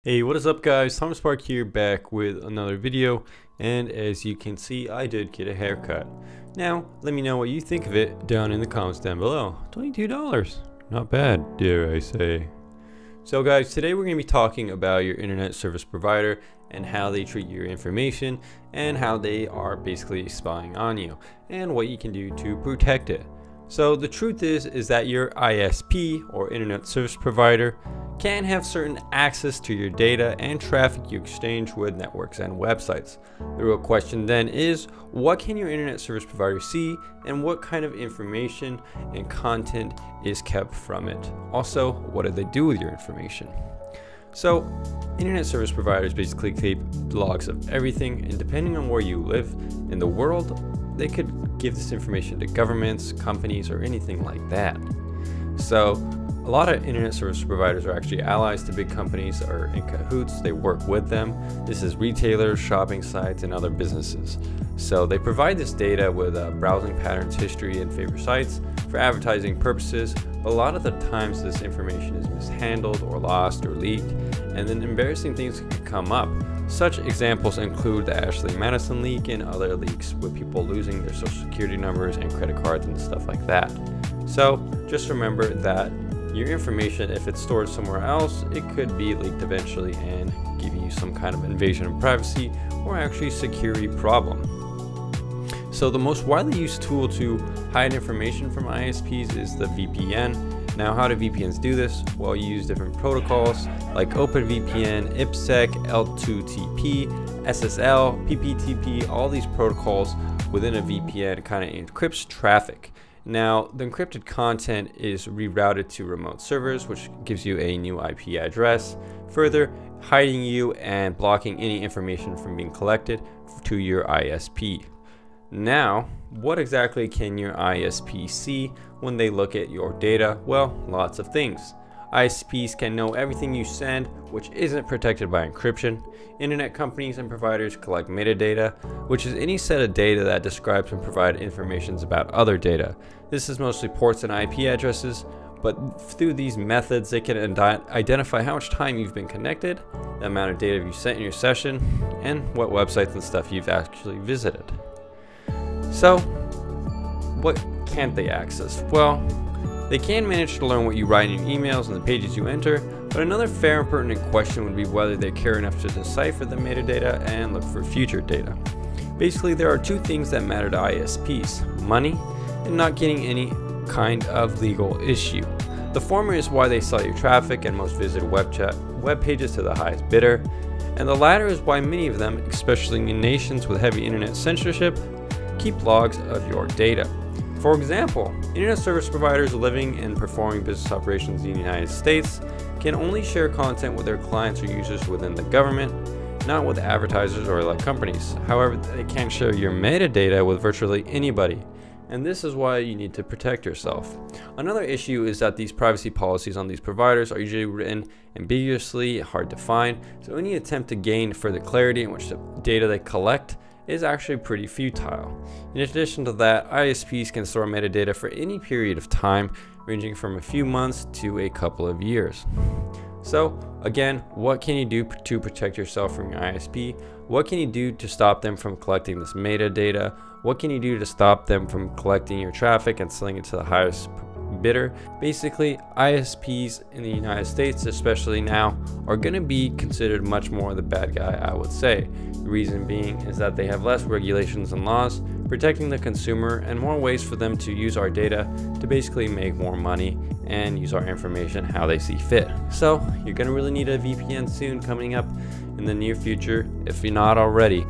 Hey, what is up guys? Thomas Park here, back with another video, and as you can see, I did get a haircut. Now, let me know what you think of it down in the comments down below. $22, not bad, dare I say. So guys, today we're going to be talking about your internet service provider and how they treat your information and how they are basically spying on you and what you can do to protect it. So the truth is that your ISP or internet service provider can have certain access to your data and traffic you exchange with networks and websites. The real question then is, what can your internet service provider see and what kind of information and content is kept from it? Also, what do they do with your information? So, internet service providers basically keep logs of everything, and depending on where you live in the world, they could give this information to governments, companies, or anything like that. So, a lot of internet service providers are actually allies to big companies or in cahoots. They work with them. This is retailers, shopping sites, and other businesses. So they provide this data with browsing patterns, history, and favorite sites for advertising purposes. But a lot of the times this information is mishandled or lost or leaked, and then embarrassing things can come up. Such examples include the Ashley Madison leak and other leaks with people losing their social security numbers and credit cards and stuff like that. So just remember that your information, if it's stored somewhere else, it could be leaked eventually and give you some kind of invasion of privacy or actually security problem. So the most widely used tool to hide information from ISPs is the VPN. Now, how do VPNs do this? Well, you use different protocols like OpenVPN, IPsec, L2TP, SSL, PPTP. All these protocols within a VPN kind of encrypts traffic. Now, the encrypted content is rerouted to remote servers, which gives you a new IP address, further hiding you and blocking any information from being collected to your ISP. Now, what exactly can your ISP see when they look at your data? Well, lots of things. ISPs can know everything you send, which isn't protected by encryption. Internet companies and providers collect metadata, which is any set of data that describes and provides information about other data. This is mostly ports and IP addresses, but through these methods they can identify how much time you've been connected, the amount of data you sent in your session, and what websites and stuff you've actually visited. So, what can't they access? Well, they can manage to learn what you write in your emails and the pages you enter, but another fair and pertinent question would be whether they care enough to decipher the metadata and look for future data. Basically, there are two things that matter to ISPs: money and not getting any kind of legal issue. The former is why they sell your traffic and most visited web pages to the highest bidder, and the latter is why many of them, especially in nations with heavy internet censorship, keep logs of your data. For example, internet service providers living and performing business operations in the United States can only share content with their clients or users within the government, not with advertisers or like companies. However, they can't share your metadata with virtually anybody, and this is why you need to protect yourself. Another issue is that these privacy policies on these providers are usually written ambiguously, hard to find, so any attempt to gain further clarity in which the data they collect is actually pretty futile. In addition to that, ISPs can store metadata for any period of time, ranging from a few months to a couple of years. So again, what can you do to protect yourself from your ISP? What can you do to stop them from collecting this metadata? What can you do to stop them from collecting your traffic and selling it to the highest bidder? Basically, ISPs in the United States, especially now, are going to be considered much more the bad guy, I would say. The reason being is that they have less regulations and laws protecting the consumer and more ways for them to use our data to basically make more money and use our information how they see fit. So you're going to really need a VPN soon, coming up in the near future, if you're not already.